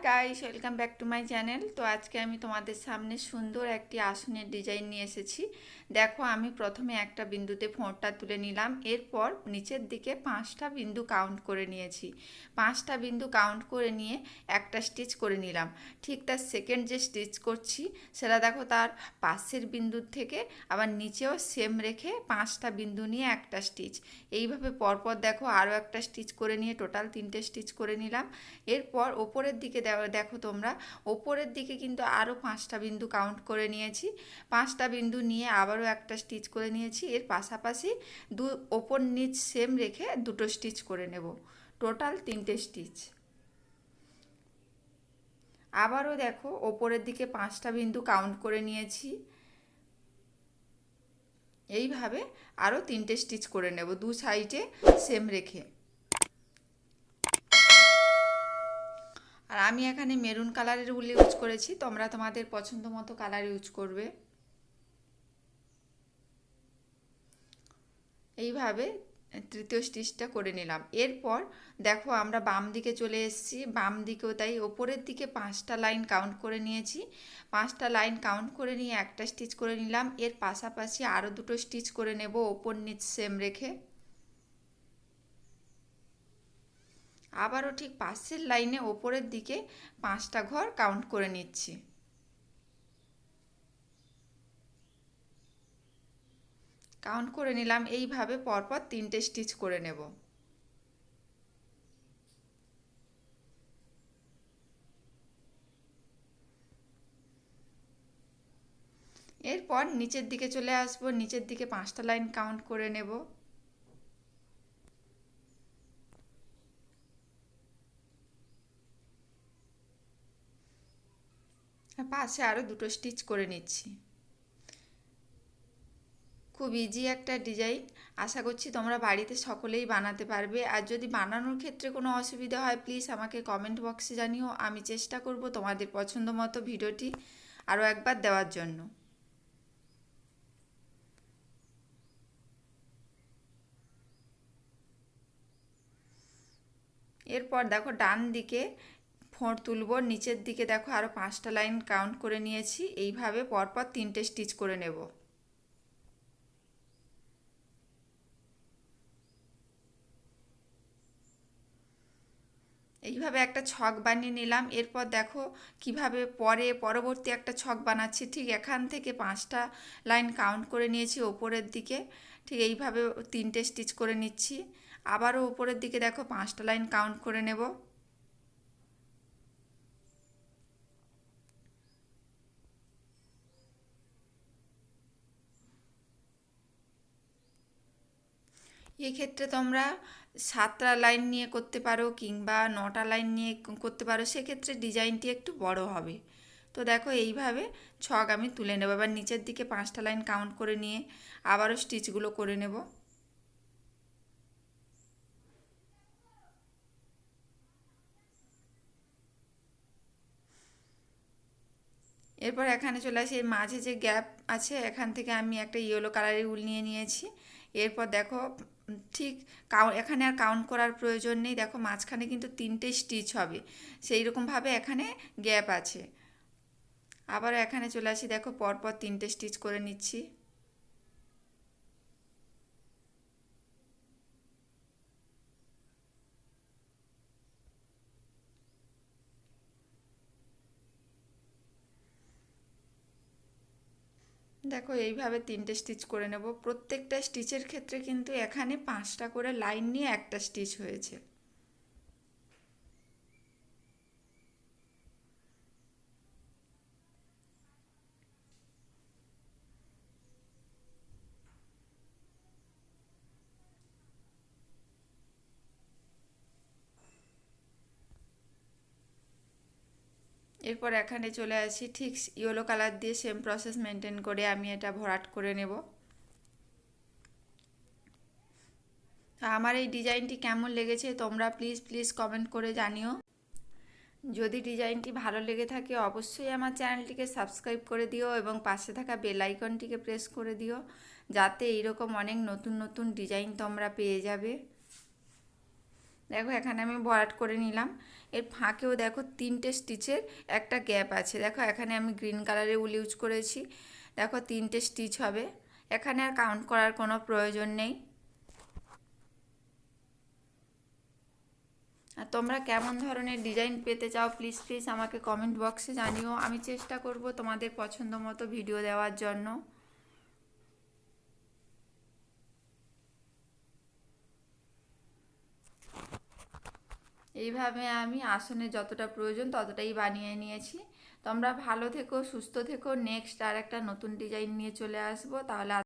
Guys, welcome back to my channel. তো আজকে আমি তোমাদের সামনে সুন্দর একটি আসনের ডিজাইন নিয়ে এসেছি। দেখো, আমি প্রথমে একটা বিন্দুতে ফোঁড়টা তুলে নিলাম, এরপর নিচের দিকে 5টা বিন্দু কাউন্ট করে নিয়েছি। 5টা বিন্দু কাউন্ট করে নিয়ে একটা স্টিচ করে নিলাম। ঠিক তার সেকেন্ড যে স্টিচ করছি সেটা দেখো, তার পাশের বিন্দুর থেকে আবার নিচেও সেম রেখে 5টা বিন্দু নিয়ে একটা স্টিচ। এইভাবে পরপর দেখো আরও একটা স্টিচ করে নিয়ে টোটাল 3টে স্টিচ করে নিলাম। এরপর ওপরের দিকে দেখো তোমরা, ওপরের দিকে কিন্তু আরও 5টা বিন্দু কাউন্ট করে নিয়েছি। 5টা বিন্দু নিয়ে আবারও একটা স্টিচ করে নিয়েছি। এর পাশাপাশি ওপর নিচ সেম রেখে দুটো স্টিচ করে নেব। টোটাল 3টে স্টিচ। আবারও দেখো, ওপরের দিকে 5টা বিন্দু কাউন্ট করে নিয়েছি। এইভাবে আরও 3টে স্টিচ করে নেব, দু সাইডে সেম রেখে। আর আমি এখানে মেরুন কালারের উল ইউজ করেছি, তোমরা তোমাদের পছন্দ মতো কালার ইউজ করবে। এইভাবে তৃতীয় স্টিচটা করে নিলাম। এরপর দেখো, আমরা বাম দিকে চলে এসেছি। বাম দিকেও তাই, ওপরের দিকে 5টা লাইন কাউন্ট করে নিয়েছি। 5টা লাইন কাউন্ট করে নিয়ে একটা স্টিচ করে নিলাম। এর পাশাপাশি আরও দুটো স্টিচ করে নেব, ওপর নিচ সেম রেখে। আবারও ঠিক পাশের লাইনে ওপরের দিকে 5টা ঘর কাউন্ট করে নিচ্ছি। কাউন্ট করে নিলাম। এইভাবে পরপর 3টে স্টিচ করে নেব। এরপর নিচের দিকে চলে আসব। নিচের দিকে 5টা লাইন কাউন্ট করে নেব। পাশে আরও দুটো স্টিচ করে নিচ্ছি। খুব ইজি একটা ডিজাইন। আশা করছি তোমরা বাড়িতে সকলেই বানাতে পারবে। আর যদি বানানোর ক্ষেত্রে কোনো অসুবিধা হয়, প্লিজ আমাকে কমেন্ট বক্সে জানিও। আমি চেষ্টা করব তোমাদের পছন্দ মতো ভিডিওটি আরও একবার দেওয়ার জন্য। এরপর দেখো, ডান দিকে ফোঁড় তুলব। নিচের দিকে দেখো আরও 5টা লাইন কাউন্ট করে নিয়েছি। এইভাবে পরপর 3টে স্টিচ করে নেব। এইভাবে একটা ছক বানিয়ে নিলাম। এরপর দেখো কিভাবে পরবর্তী একটা ছক বানাচ্ছি। ঠিক এখান থেকে 5টা লাইন কাউন্ট করে নিয়েছি ওপরের দিকে। ঠিক এইভাবে 3টে স্টিচ করে নিচ্ছি। আবারও উপরের দিকে দেখো 5টা লাইন কাউন্ট করে নেব। এক্ষেত্রে তোমরা 7টা লাইন নিয়ে করতে পারো কিংবা 9টা লাইন নিয়ে করতে পারো, সেক্ষেত্রে ডিজাইনটি একটু বড় হবে। তো দেখো, এইভাবে ছক আমি তুলে নেব। এবার নিচের দিকে 5টা লাইন কাউন্ট করে নিয়ে আবারও স্টিচগুলো করে নেব। এরপর এখানে চলে আসি। এর মাঝে যে গ্যাপ আছে, এখান থেকে আমি একটা ইয়েলো কালারের উল নিয়ে নিয়েছি। এরপর দেখো, ঠিক এখানে আর কাউন্ট করার প্রয়োজন নেই। দেখো, মাঝখানে কিন্তু 3টে স্টিচ হবে, সেই রকমভাবে এখানে গ্যাপ আছে। আবার এখানে চলে আসি। দেখো, পরপর 3টে স্টিচ করে নিচ্ছি। দেখো, এইভাবে 3টে স্টিচ করে নেব। প্রত্যেকটা স্টিচের ক্ষেত্রে কিন্তু এখানে 5টা করে লাইন নিয়ে একটা স্টিচ হয়েছে। এরপর এখানে চলে আসি। ঠিক ইয়েলো কালার দিয়ে সেম প্রসেস মেনটেন করে আমি এটা ভরাট করে নেব। আমার এই ডিজাইনটি কেমন লেগেছে তোমরা প্লিজ প্লিজ কমেন্ট করে জানিও। যদি ডিজাইনটি ভালো লেগে থাকে অবশ্যই আমার চ্যানেলটিকে সাবস্ক্রাইব করে দিও এবং পাশে থাকা বেল আইকনটিকে প্রেস করে দিও, যাতে এইরকম অনেক নতুন নতুন ডিজাইন তোমরা পেয়ে যাবে। দেখো এখানে আমি ভরাট করে নিলাম। এর ফাঁকেও দেখো 3টে স্টিচের একটা গ্যাপ আছে। দেখো এখানে আমি গ্রিন কালারের উল ইউজ করেছি। দেখো 3টে স্টিচ হবে, এখানে আর কাউন্ট করার কোনো প্রয়োজন নেই। আর তোমরা কেমন ধরনের ডিজাইন পেতে চাও প্লিজ প্লিজ আমাকে কমেন্ট বক্সে জানিও, আমি চেষ্টা করব তোমাদের পছন্দ মতো ভিডিও দেওয়ার জন্য। এইভাবে আমি আসনে যতটা প্রয়োজন ততটাই বানিয়ে নিয়েছি। তোমরা ভালো থেকো, সুস্থ থেকো। নেক্সট আর একটা নতুন ডিজাইন নিয়ে চলে আসবো। তাহলে